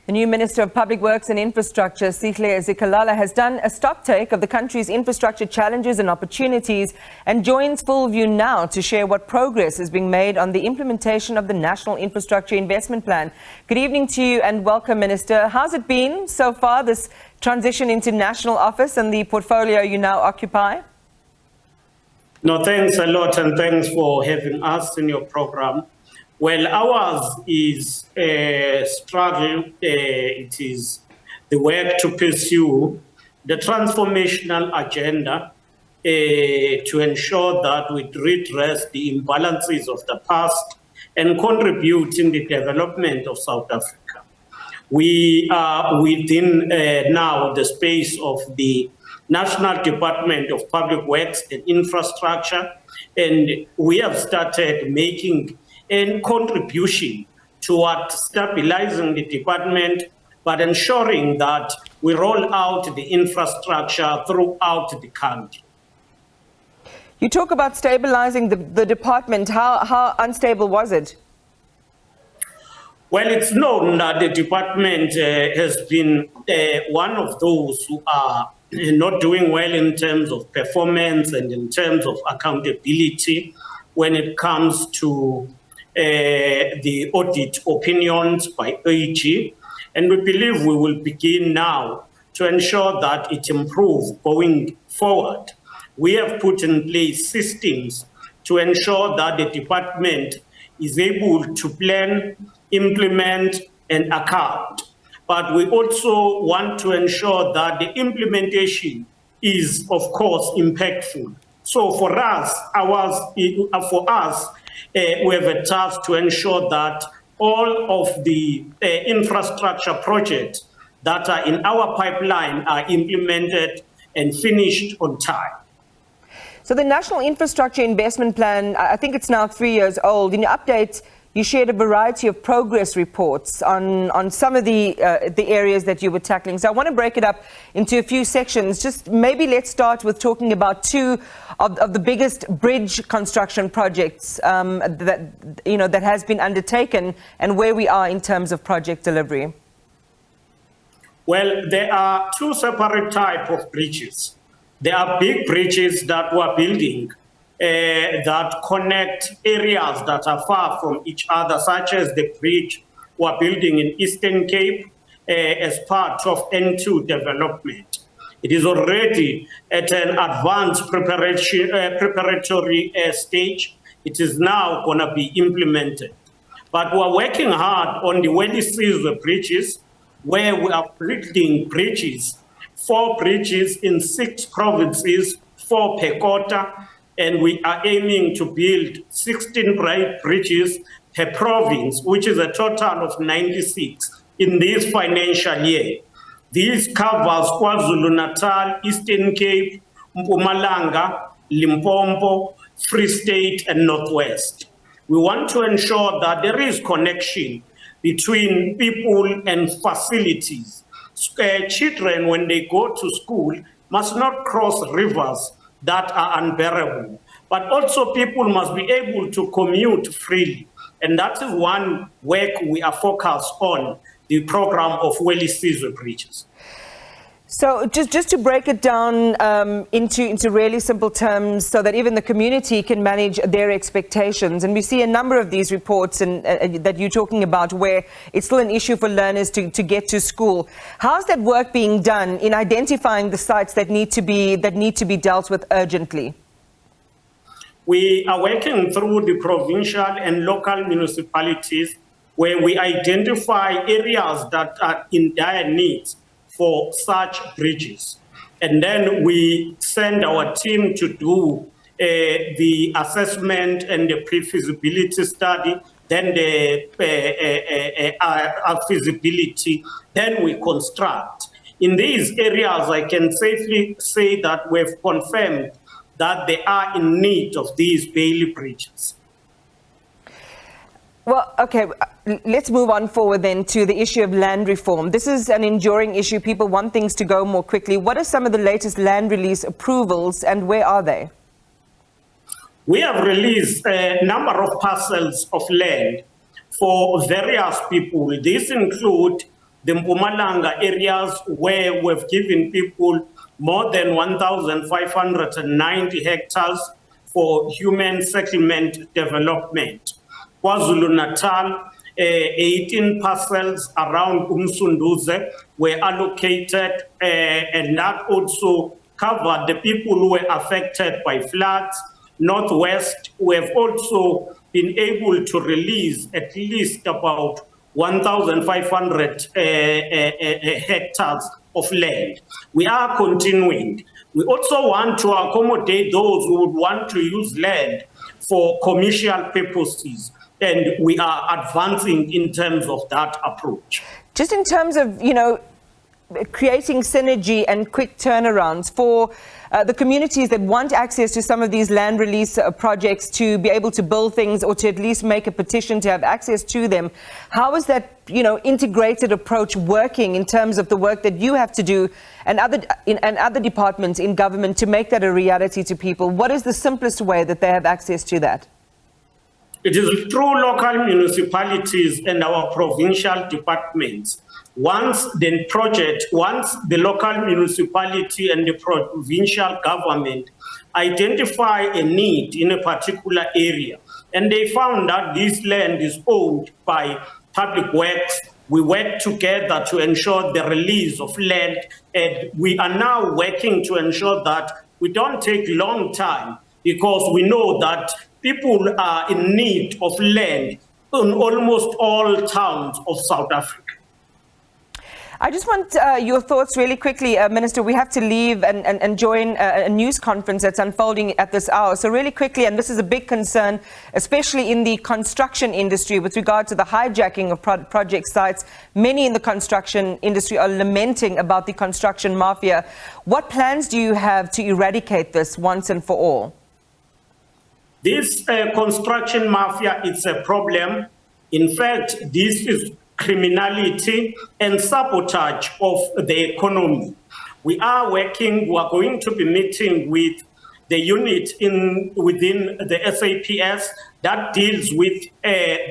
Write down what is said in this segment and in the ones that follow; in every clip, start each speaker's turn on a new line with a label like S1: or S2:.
S1: The new Minister of Public Works and Infrastructure, Sihle Zikalala, has done a stocktake of the country's infrastructure challenges and opportunities and joins Fullview now to share what progress is being made on the implementation of the National Infrastructure Investment Plan. Good evening to you and welcome, Minister. How's it been so far, this transition into national office and the portfolio you now occupy?
S2: No, thanks a lot, and thanks for having us in your program. Well, ours is a struggle. It is the work to pursue the transformational agenda to ensure that we redress the imbalances of the past and contribute in the development of South Africa. We are within now the space of the National Department of Public Works and Infrastructure, and we have started making a contribution toward stabilizing the department, but ensuring that we roll out the infrastructure throughout the country.
S1: You talk about stabilizing the department. How unstable was it?
S2: Well, it's known that the department has been one of those who are not doing well in terms of performance and in terms of accountability when it comes to the audit opinions by AG. And we believe we will begin now to ensure that it improves going forward. We have put in place systems to ensure that the department is able to plan, implement, and account. But we also want to ensure that the implementation is, of course, impactful. So for us, we have a task to ensure that all of the infrastructure projects that are in our pipeline are implemented and finished on time.
S1: So the National Infrastructure Investment Plan, I think it's now 3 years old. In your update, you shared a variety of progress reports on some of the areas that you were tackling. So I want to break it up into a few sections. Just maybe let's start with talking about two of the biggest bridge construction projects that has been undertaken and where we are in terms of project delivery.
S2: Well, there are two separate types of bridges. There are big bridges that we're building that connect areas that are far from each other, such as the bridge we're building in Eastern Cape as part of N2 development. It is already at an advanced preparatory stage. It is now going to be implemented. But we're working hard on the Sihle bridges, where we are building bridges, 4 bridges in 6 provinces, 4 per quarter, and we are aiming to build 16 bridges per province, which is a total of 96 in this financial year. This covers KwaZulu-Natal, Eastern Cape, Mpumalanga, Limpopo, Free State, and Northwest. We want to ensure that there is connection between people and facilities. Children, when they go to school, must not cross rivers that are unbearable, but also people must be able to commute freely. And that is one work we are focused on, the program of Sihle bridges.
S1: So just to break it down into really simple terms so that even the community can manage their expectations. And we see a number of these reports that you're talking about where it's still an issue for learners to get to school. How's that work being done in identifying the sites that need to be dealt with urgently?
S2: We are working through the provincial and local municipalities where we identify areas that are in dire needs for such bridges. And then we send our team to do the assessment and the pre-feasibility study, then the feasibility, then we construct. In these areas, I can safely say that we've confirmed that they are in need of these Bailey bridges.
S1: Well, okay, let's move on forward then to the issue of land reform. This is an enduring issue. People want things to go more quickly. What are some of the latest land release approvals and where are they?
S2: We have released a number of parcels of land for various people. These include the Mpumalanga areas where we've given people more than 1,590 hectares for human settlement development. KwaZulu-Natal, 18 parcels around Umsunduze were allocated, and that also covered the people who were affected by floods. Northwest, we have also been able to release at least about 1,500 hectares of land. We are continuing. We also want to accommodate those who would want to use land for commercial purposes, and we are advancing in terms of that approach.
S1: Just in terms of, creating synergy and quick turnarounds for the communities that want access to some of these land release projects to be able to build things or to at least make a petition to have access to them. How is that, integrated approach working in terms of the work that you have to do and other departments in government to make that a reality to people? What is the simplest way that they have access to that?
S2: It is through local municipalities and our provincial departments. Once the local municipality and the provincial government identify a need in a particular area, and they found that this land is owned by public works, we work together to ensure the release of land, and we are now working to ensure that we don't take long time, because we know that people are in need of land in almost all towns of South Africa.
S1: I just want your thoughts really quickly, Minister. We have to leave and join a news conference that's unfolding at this hour. So really quickly, and this is a big concern, especially in the construction industry with regard to the hijacking of project sites. Many in the construction industry are lamenting about the construction mafia. What plans do you have to eradicate this once and for all?
S2: This construction mafia is a problem. In fact, this is criminality and sabotage of the economy. We are going to be meeting with the unit within the SAPS that deals with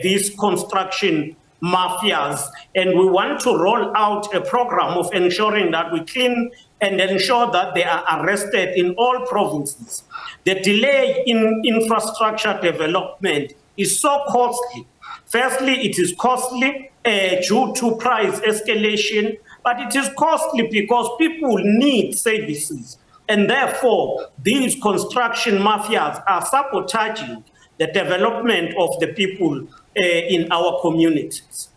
S2: these construction mafias, and we want to roll out a program of ensuring that we clean and ensure that they are arrested in all provinces. The delay in infrastructure development is so costly. Firstly, it is costly due to price escalation, but it is costly because people need services. And therefore, these construction mafias are sabotaging the development of the people in our communities.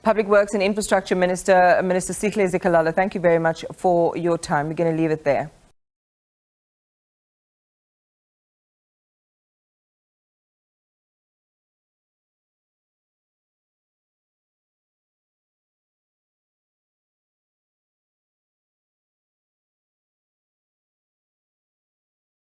S1: Public Works and Infrastructure Minister, Minister Sihle Zikalala, thank you very much for your time. We're going to leave it there.